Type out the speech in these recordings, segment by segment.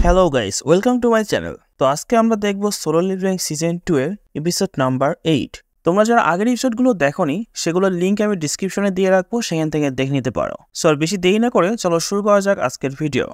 Hello guys, welcome to my channel. তো আজকে আমরা দেখব সোলো লিভিং সিজন 2 এর এপিসোড নাম্বার 8। তোমরা যারা আগের এপিসোডগুলো দেখোনি সেগুলোর লিঙ্ক আমি ডিসক্রিপশনে দিয়ে রাখবো, সেখান থেকে দেখে নিতে পারো। সো আর বেশি দেরি না করে চলো শুরু করা যাক আজকের ভিডিও।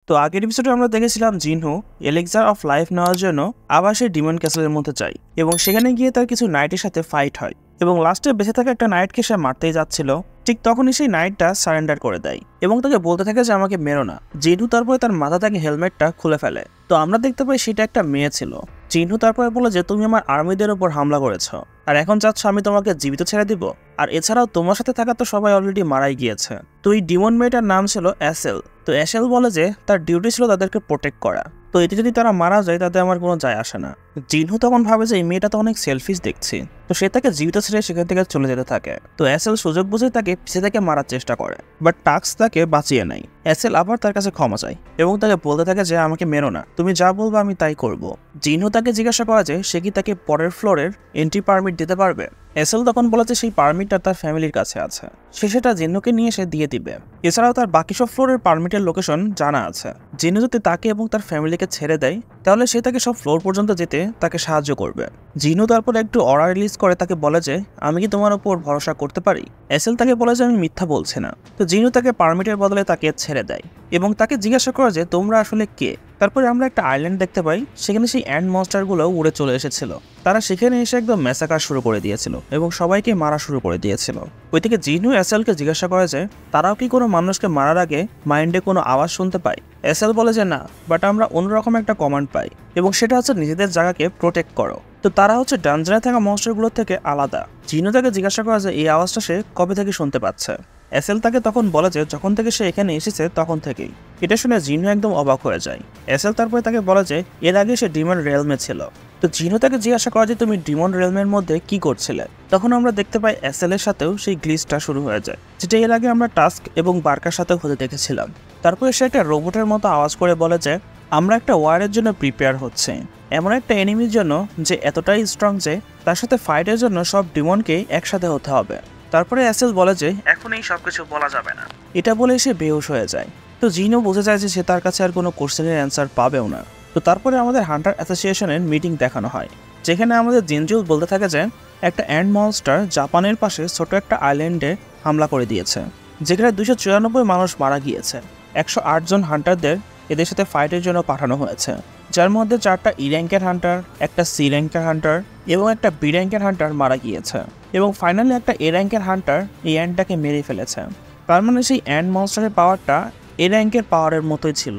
তো আগের এপিসোডে আমরা দেখেছিলাম জিনহো এলেক্সার অফ লাইফ নেওয়ার জন্য আবার সেই ডিমন ক্যাসেলের মধ্যে যায় এবং সেখানে গিয়ে তার কিছু নাইটের সাথে ফাইট হয় এবং লাস্টে বেঁচে থাকা একটা নাইটকে সে মারতেই যাচ্ছিল। ঠিক তখনই সেই নাইটটা সারেন্ডার করে দেয় এবং তাকে বলতে থাকে যে আমাকে মেরো না। জিনহো তারপরে তার মাথা থেকে হেলমেটটা খুলে ফেলে। তো আমরা দেখতে পাই সেটা একটা মেয়ে ছিল। জিনহো তারপরে বলে যে তুমি আমার আর্মিদের উপর হামলা করেছো আর এখন চাচ্ছ আমি তোমাকে জীবিত ছেড়ে দিব, আর এছাড়াও তোমার সাথে থাকা তো সবাই অলরেডি মারাই গিয়েছে। তো এই ডিমন মেয়েটার নাম ছিল অ্যাশেল। তো অ্যাশেল বলে যে তার ডিউটি ছিল তাদেরকে প্রোটেক্ট করা, তো এতে যদি তারা মারা যায় তাতে আমার কোনো যায় আসে না। জিনহো তখন ভাবে যে এই মেয়েটা তো অনেক সেলফিশ দেখছি, তো সে তাকে জীবিত ছেড়ে সেখান থেকে চলে যেতে থাকে। তো অ্যাশেল সুযোগ বুঝে তাকে পিছে থেকে মারার চেষ্টা করে, বাট টাক্স তাকে বাঁচিয়ে নেয়। অ্যাশেল আবার তার কাছে ক্ষমা চায় এবং তাকে বলতে থাকে যে আমাকে মেরো না, তুমি যা বলবো আমি তাই করব। জিনহো তাকে জিজ্ঞাসা করা যে সে কি তাকে পরের ফ্লোরের এন্ট্রি পারমিট দিতে পারবে। অ্যাশেল তখন বলে যে সেই পারমিটটা তার ফ্যামিলির কাছে আছে, সে সেটা জিনহোকে নিয়ে সে দিয়ে দিবে। এছাড়াও তার বাকি সব ফ্লোরের পারমিটের লোকেশন জানা আছে। জিনহো যদি তাকে এবং তার ফ্যামিলিকে ছেড়ে দেয় তাহলে সে তাকে সব ফ্লোর পর্যন্ত যেতে তাকে সাহায্য করবে। জিনহো তারপর একটু অরা রিলিজ করে তাকে বলে যে আমি কি তোমার উপর ভরসা করতে পারি। অ্যাশেল তাকে বলে যে আমি মিথ্যা বলছি না। তো জিনহো তাকে পারমিটের বদলে তাকে ছেড়ে দেয় এবং তাকে জিজ্ঞাসা করে যে তোমরা আসলে কে। তারপরে আমরা একটা আইল্যান্ড দেখতে পাই, সেখানে সেই অ্যান্ড মনস্টারগুলো উড়ে চলে এসেছিল। তারা সেখানে এসে একদম ম্যাসাকার শুরু করে দিয়েছিল এবং সবাইকে মারা শুরু করে দিয়েছিল। ওইদিকে জিনহো অ্যাশেলকে জিজ্ঞাসা করে যে তারাও কি কোনো মানুষকে মারার আগে মাইন্ডে কোনো আওয়াজ শুনতে পায়। অ্যাশেল বলে যে না, বাট আমরা অন্যরকম একটা কমান্ড পাই এবং সেটা হচ্ছে নিজেদের জায়গাকে প্রোটেক্ট করো। তো তারা হচ্ছে ডানজনে থাকা মনস্টারগুলোর থেকে আলাদা। জিনহো তাকে জিজ্ঞাসা করে যে এই আওয়াজটা সে কবে থেকে শুনতে পাচ্ছে। অ্যাশেল তাকে তখন বলে যে যখন থেকে সে এখানে এসেছে তখন থেকেই। এটা শুনে জিনহো একদম অবাক হয়ে যায়। অ্যাশেল তারপরে তাকে বলে যে এর আগে সে ডিমন রেলমে ছিল। তো জিনহো তাকে জিজ্ঞাসা করে যে তুমি ডিমন রেলমের মধ্যে কি করছিলে। তখন আমরা দেখতে পাই অ্যাশেলের সাথেও সেই গ্লিচটা শুরু হয়ে যায়, যেটা এর আগে আমরা টাস্ক এবং বার্কার সাথেও হতে দেখেছিলাম। তারপরে সে একটা রোবটের মতো আওয়াজ করে বলে যে আমরা একটা ওয়ারের জন্য প্রিপেয়ার হচ্ছে, এমন একটা এনিমির জন্য যে এতটাই স্ট্রং যে তার সাথে ফাইটের জন্য সব ডিমনকেই একসাথে হতে হবে। তারপরে অ্যাশেল বলে যে এখন এই সবকিছু বলা যাবে না। এটা বলে সে বেহুশ হয়ে যায়। তো জিনও বুঝে যায় যে সে তার কাছে আর কোনো কোশ্চেনের অ্যান্সার পাবেও না। তো তারপরে আমাদের হান্টার অ্যাসোসিয়েশনের মিটিং দেখানো হয়, যেখানে আমাদের জিনজুল বলতে থাকে যে একটা অ্যান্ড মনস্টার জাপানের পাশে ছোট একটা আইল্যান্ডে হামলা করে দিয়েছে, যেখানে 294 মানুষ মারা গিয়েছে। 108 জন হান্টারদের এদের সাথে ফাইটের জন্য পাঠানো হয়েছে, যার মধ্যে 4টা ই র্যাঙ্কের হান্টার, একটা সি র্যাঙ্কের হান্টার এবং একটা বি র্যাঙ্কের হান্টার মারা গিয়েছে এবং ফাইনালি একটা এ র্যাঙ্কের হান্টার এই অ্যান্ডটাকে মেরে ফেলেছে। তার মানে সেই অ্যান্ড মনস্টারের পাওয়ারটা এ র্যাঙ্কের পাওয়ারের মতোই ছিল।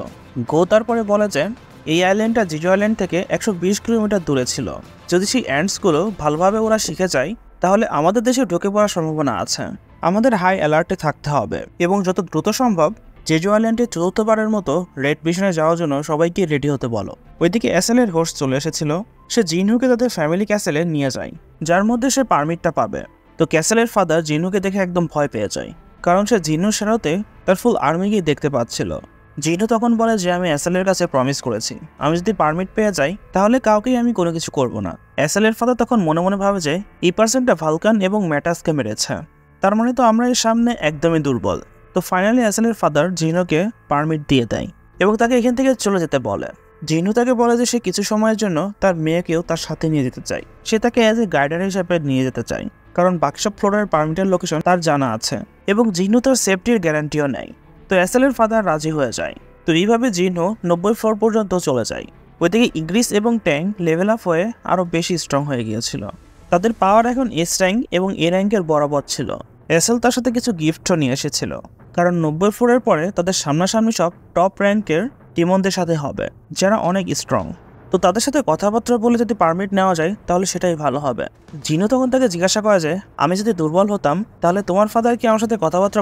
গো তারপরে বলে যে এই আইল্যান্ডটা জিজো আইল্যান্ড থেকে 120 কিলোমিটার দূরে ছিল। যদি সেই অ্যান্ডসগুলো ভালোভাবে ওরা শিখে যায় তাহলে আমাদের দেশে ঢুকে পড়ার সম্ভাবনা আছে। আমাদের হাই অ্যালার্টে থাকতে হবে এবং যত দ্রুত সম্ভব জেজো আইল্যান্ডে চতুর্থবারের মতো রেড মিশনে যাওয়ার জন্য সবাইকে রেডি হতে বলো। ওইদিকে অ্যাশেলের হোস্ট চলে এসেছিল। সে জিনহুকে তাদের ফ্যামিলি ক্যাসেলে নিয়ে যায়, যার মধ্যে সে পারমিটটা পাবে। তো ক্যাসেলের ফাদার জিনহুকে দেখে একদম ভয় পেয়ে যায়, কারণ সে জিনহুর সেরাতে তার ফুল আর্মিকেই দেখতে পাচ্ছিল। জিনহো তখন বলে যে আমি অ্যাশেলের কাছে প্রমিস করেছি আমি যদি পারমিট পেয়ে যাই তাহলে কাউকেই আমি কোনো কিছু করব না। অ্যাশেলের ফাদার তখন মনে মনে ভাবে যে এই পার্সনটা ভালকান এবং ম্যাটাসকে মেরেছে, তার মানে তো আমরা এর সামনে একদমই দুর্বল। তো ফাইনালি অ্যাশেলের ফাদার জিনহোকে পারমিট দিয়ে দেয় এবং তাকে এখান থেকে চলে যেতে বলে। জিনহো তাকে বলে যে সে কিছু সময়ের জন্য তার মেয়েকেও তার সাথে নিয়ে যেতে চায়। সে তাকে অ্যাজ এ গাইডার হিসেবে নিয়ে যেতে চায়, কারণ বাকি সব ফ্লোরের পারমিটের লোকেশন তার জানা আছে এবং জিনহো তার সেফটির গ্যারান্টিও নেয়। তো অ্যাশেলের ফাদার রাজি হয়ে যায়। তো এইভাবে জিনহো 90 ফ্লোর পর্যন্ত চলে যায়। ওইদিকে ইগ্রিস এবং ট্যাং লেভেল আপ হয়ে আরও বেশি স্ট্রং হয়ে গিয়েছিল। তাদের পাওয়ার এখন এস র্যাঙ্ক এবং এ র্যাঙ্কের বরাবর ছিল। অ্যাশেল তার সাথে কিছু গিফটও নিয়ে এসেছিল, কারণ 90 ফ্লোরের পরে তাদের সামনাসামনি সব টপ র্যাঙ্কের টিমনদের সাথে হবে যারা অনেক স্ট্রং। তো তাদের সাথে কথাবার্তা বলে যদি পারমিট নেওয়া যায় তাহলে সেটাই ভালো হবে। জিনহো তখন তাকে জিজ্ঞাসা করে যে আমি যদি দুর্বল হতাম তাহলে তোমার ফাদার কি আমার সাথে কথাবার্তা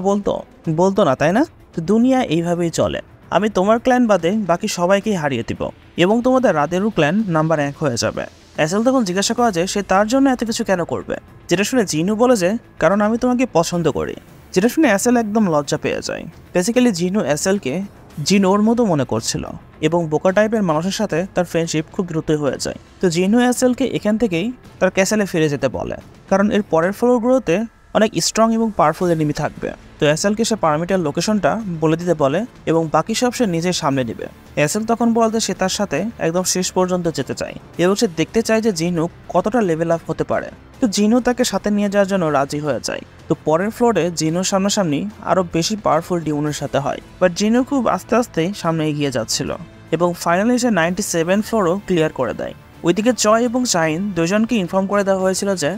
বলতো না, তাই না? তো দুনিয়া এইভাবেই চলে। আমি তোমার ক্ল্যান বাদে বাকি সবাইকেই হারিয়ে দিব এবং তোমাদের রাদেরু ক্ল্যান নাম্বার 1 হয়ে যাবে। অ্যাশেল তখন জিজ্ঞাসা করা যে সে তার জন্য এত কিছু কেন করবে, যেটা শুনে জিনহো বলে যে কারণ আমি তোমাকে পছন্দ করি, যেটা শুনে অ্যাশেল একদম লজ্জা পেয়ে যায়। বেসিক্যালি জিনহো অ্যাশেলকে জিন ওর মতো মনে করছিল এবং বোকা টাইপের মানুষের সাথে তার ফ্রেন্ডশিপ খুব দ্রুতই হয়ে যায়। তো জিনহো এসএলকে এখান থেকেই তার ক্যাসেলে ফিরে যেতে বলে, কারণ এর পরের ফ্লোরগুলোতে অনেক স্ট্রং এবং পাওয়ারফুল এনিমি থাকবে। তো এসএলকে সে পারমিটার লোকেশনটা বলে দিতে বলে এবং বাকি সব সে নিজে সামনে নেবে। এসএল তখন বলতে সে তার সাথে একদম শেষ পর্যন্ত যেতে চায় এবং সে দেখতে চায় যে জিনহো কতটা লেভেল আপ হতে পারে। তো জিনহো তাকে সাথে নিয়ে যাওয়ার জন্য রাজি হয়ে যায়। তো পরের ফ্লোরে জিনহোর সামনাসামনি আরো বেশি পাওয়ারফুল ডিমনের সাথে হয়, বাট জিনহো খুব আস্তে আস্তে সামনে এগিয়ে যাচ্ছিল এবং ফাইনালি সে 97 ফ্লোরও ক্লিয়ার করে দেয়। ওইদিকে জয় এবং শাহিন দুজনকে ইনফর্ম করে দেওয়া হয়েছিল যে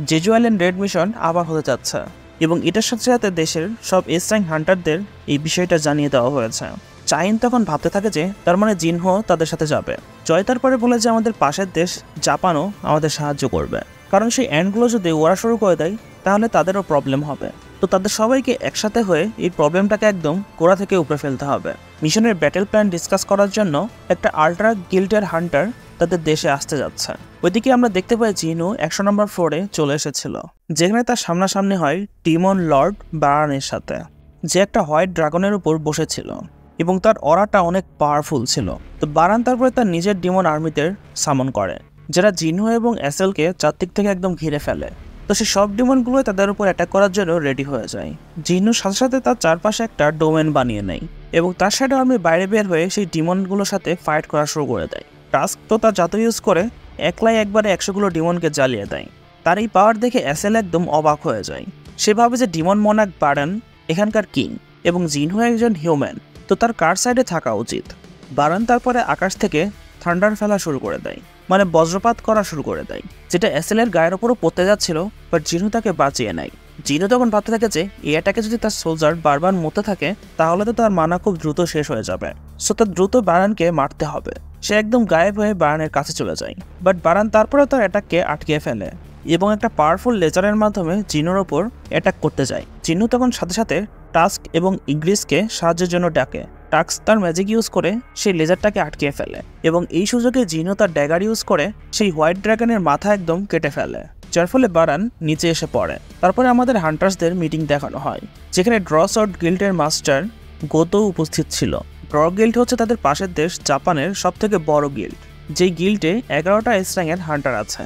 জেজু আইল্যান্ড রেড মিশন আবার হতে যাচ্ছে এবং এটার সাথে সাথে দেশের সব এস র্যাঙ্ক হান্টারদের এই বিষয়টা জানিয়ে দেওয়া হয়েছে। শাহিন তখন ভাবতে থাকে যে তার মানে জিনহো তাদের সাথে যাবে। জয় তারপরে বলে যে আমাদের পাশের দেশ জাপানও আমাদের সাহায্য করবে, কারণ সেই অ্যান্ডগুলো যদি ওরা শুরু করে দেয় তাহলে তাদেরও প্রবলেম হবে। তো তাদের সবাইকে একসাথে হয়ে এই প্রবলেমটাকে একদম গোড়া থেকে উপরে ফেলতে হবে। মিশনের ব্যাটেল প্ল্যান ডিসকাস করার জন্য একটা আল্ট্রা গিল্ডের হান্টার তাদের দেশে আসতে যাচ্ছে। ওইদিকে আমরা দেখতে পাই জিনহো 100 নম্বর ফ্লোরে চলে এসেছিল, যেখানে তার সামনাসামনি হয় ডিমন লর্ড বারানের সাথে, যে একটা হোয়াইট ড্রাগনের উপর বসেছিল এবং তার অরাটা অনেক পাওয়ারফুল ছিল। তো বারান তারপরে তার নিজের ডিমন আর্মিদের সামন করে, যারা জিনহো এবং এসএলকে চারদিক থেকে একদম ঘিরে ফেলে। তো সে সব ডিমনগুলোই তাদের উপর অ্যাটাক করার জন্য রেডি হয়ে যায়। জিনহোর সাথে সাথে তার চারপাশে একটা ডোমেন বানিয়ে নেয় এবং তার সাথে আর্মি বাইরে বের হয়ে সেই ডিমনগুলোর সাথে ফাইট করা শুরু করে দেয়। টাস্ক তো তার জাদু ইউজ করে একবারে 100গুলো ডিমনকে জ্বালিয়ে দেয়। তার এই পাওয়ার দেখে এসএল একদম অবাক হয়ে যায়। সে ভাবে যে ডিমন মনাক বারান এখানকার কিং এবং জিনহো একজন হিউম্যান, তো তার কার সাইডে থাকা উচিত। বারান তারপরে আকাশ থেকে থান্ডার ফেলা শুরু করে দেয়, মানে বজ্রপাত করা শুরু করে দেয়, যেটা এসএল এর গায়ের ওপরও পড়তে যাচ্ছিল, বাট জিনহো তাকে বাঁচিয়ে নেয়। জিনহো তখন ভাবতে থাকে যে এই অ্যাটাকে যদি তার সোলজার বারবার মরতে থাকে তাহলে তো তার মানা খুব দ্রুত শেষ হয়ে যাবে, সো তার দ্রুত বারানকে মারতে হবে। সে একদম গায়েব হয়ে বারানের কাছে চলে যায়, বাট বারান তারপরেও তার অ্যাটাককে আটকিয়ে ফেলে এবং একটা পাওয়ারফুল লেজারের মাধ্যমে জিনহোর ওপর অ্যাটাক করতে যায়। জিনহো তখন সাথে সাথে টাস্ক এবং ইগ্রিসকে সাহায্যের জন্য ডাকে। টাস্ক তার ম্যাজিক ইউজ করে সেই লেজারটাকে আটকিয়ে ফেলে এবং এই সুযোগে জিনহো তার ড্যাগার ইউজ করে সেই হোয়াইট ড্রাগনের মাথা একদম কেটে ফেলে, যার ফলে বারান নিচে এসে পড়ে। তারপরে আমাদের হান্টার্সদের মিটিং দেখানো হয়, যেখানে ড্রসড গিল্ডের মাস্টার গোতো উপস্থিত ছিল। ড্র গিল্ড হচ্ছে তাদের পাশের দেশ জাপানের সবথেকে বড় গিল্ড, যেই গিল্ডে 11টা এস র্যাঙ্কের হান্টার আছে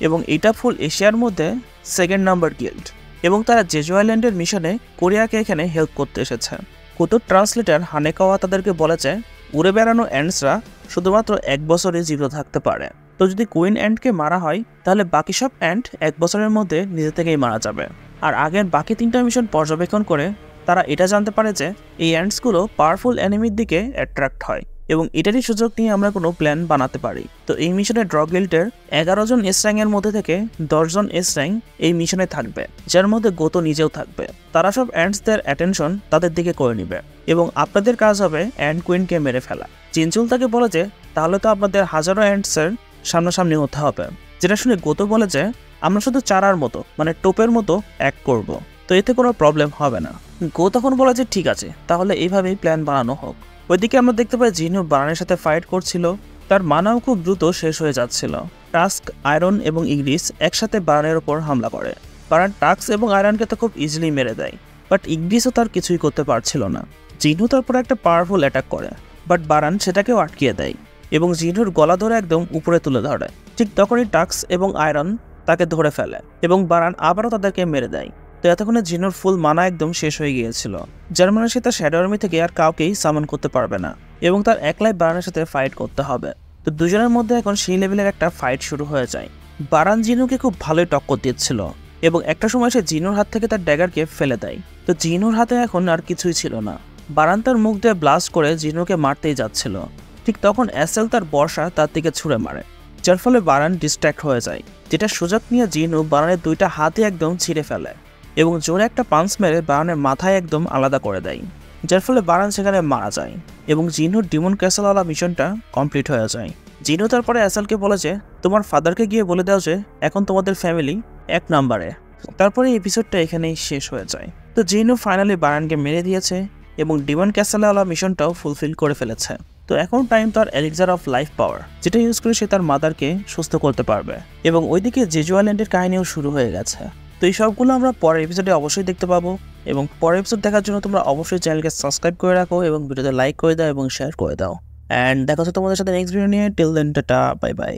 এবং এটা ফুল এশিয়ার মধ্যে 2nd নাম্বার গিল্ড এবং তারা জেজু আইল্যান্ডের মিশনে কোরিয়াকে এখানে হেল্প করতে এসেছে। গোতোর ট্রান্সলেটার হানেকাওয়া তাদেরকে বলেছে উড়ে বেড়ানো অ্যান্ডসরা শুধুমাত্র 1 বছরে জীবিত থাকতে পারে। তো যদি কুইন অ্যান্ডকে মারা হয় তাহলে বাকি সব অ্যান্ড 1 বছরের মধ্যে নিজে থেকেই মারা যাবে। আর আগের বাকি 3টা মিশন পর্যবেক্ষণ করে তারা এটা জানতে পারে যে এই অ্যান্ডসগুলো পাওয়ারফুল এনিমির দিকে অ্যাট্রাক্ট হয় এবং এটারই সুযোগ নিয়ে আমরা কোনো প্ল্যান বানাতে পারি। তো এই মিশনে ড্র গিল্ডের 11 জন এস র্যাঙ্কের মধ্যে থেকে 10 জন এস র্যাঙ্ক এই মিশনে থাকবে, যার মধ্যে গোতো নিজেও থাকবে। তারা সব অ্যান্ডসদের অ্যাটেনশন তাদের দিকে করে নিবে এবং আপনাদের কাজ হবে অ্যান্ড কুইনকে মেরে ফেলা। চিনচুল তাকে বলে যে তাহলে তো আপনাদের হাজারো অ্যান্ডসের সামনাসামনি হতে হবে, যেটা শুনে গোতো বলে যে আমরা শুধু চারার মতো মানে টোপের মতো এক করব, তো এতে কোনো প্রবলেম হবে না। গো তখন বলে যে ঠিক আছে, তাহলে এইভাবেই প্ল্যান বানানো হোক। ওইদিকে আমরা দেখতে পাই জিনহো বারানের সাথে ফাইট করছিল, তার মানাও খুব দ্রুত শেষ হয়ে যাচ্ছিল। টাস্ক, আয়রন এবং ইগ্রিস একসাথে বারানের ওপর হামলা করে। বারান টাস্ক এবং আয়রনকে তো খুব ইজিলি মেরে দেয়, বাট ইগ্রিসও তার কিছুই করতে পারছিল না। জিনহো তারপর একটা পাওয়ারফুল অ্যাটাক করে, বাট বারান সেটাকেও আটকিয়ে দেয় এবং জিনহোর গলা ধরে একদম উপরে তুলে ধরে। ঠিক তখনই টাস্ক এবং আয়রন তাকে ধরে ফেলে এবং বারান আবারও তাদেরকে মেরে দেয়। তো এতক্ষণে জিনহোর ফুল মানা একদম শেষ হয়ে গিয়েছিল, যার মানে সে তার শ্যাডো আর্মি থেকে আর কাউকেই সামন করতে পারবে না এবং তার একলাই বারানের সাথে ফাইট করতে হবে। তো দুজনের মধ্যে এখন সেই লেভেলের একটা ফাইট শুরু হয়ে যায়। বারান জিনহোকে খুব ভালোই টক্কর দিচ্ছিল এবং একটা সময় সে জিনহোর হাত থেকে তার ড্যাগারকে ফেলে দেয়। তো জিনহোর হাতে এখন আর কিছুই ছিল না। বারান তার মুখ দিয়ে ব্লাস্ট করে জিনহোকে মারতেই যাচ্ছিল, ঠিক তখন এসএল তার বর্ষা তার দিকে ছুঁড়ে মারে, যার ফলে বারান ডিস্ট্র্যাক্ট হয়ে যায়, যেটা সুযোগ নিয়ে জিনহো বারানের 2টা হাতই একদম ছিঁড়ে ফেলে এবং জোরে একটা পাঞ্চ মেরে বারানের মাথায় একদম আলাদা করে দেয়, যার ফলে বারান সেখানে মারা যায় এবং জিনহোর ডিমন ক্যাসেলওয়ালা মিশনটা কমপ্লিট হয়ে যায়। জিনহো তারপরে এসএলকে বলে যে তোমার ফাদারকে গিয়ে বলে দাও যে এখন তোমাদের ফ্যামিলি 1 নম্বরে। তারপরে এপিসোডটা এখানেই শেষ হয়ে যায়। তো জিনহো ফাইনালি বারানকে মেরে দিয়েছে এবং ডিমন ক্যাসেলওয়ালা মিশনটাও ফুলফিল করে ফেলেছে। তো এখন টাইম তার এলিক্সার অফ লাইফ পাওয়ার, যেটা ইউজ করে সে তার মাদারকে সুস্থ করতে পারবে এবং ওইদিকে জেজু আইল্যান্ডের কাহিনীও শুরু হয়ে গেছে। তো এই সবগুলো আমরা পরের এপিসোডে অবশ্যই দেখতে পাবো। এবং পরের এপিসোড দেখার জন্য তোমরা অবশ্যই চ্যানেলকে সাবস্ক্রাইব করে রাখো এবং ভিডিওতে লাইক করে দাও এবং শেয়ার করে দাও। অ্যান্ড দেখা হচ্ছে তোমাদের সাথে নেক্সট ভিডিও নিয়ে। Till then tata, bye by.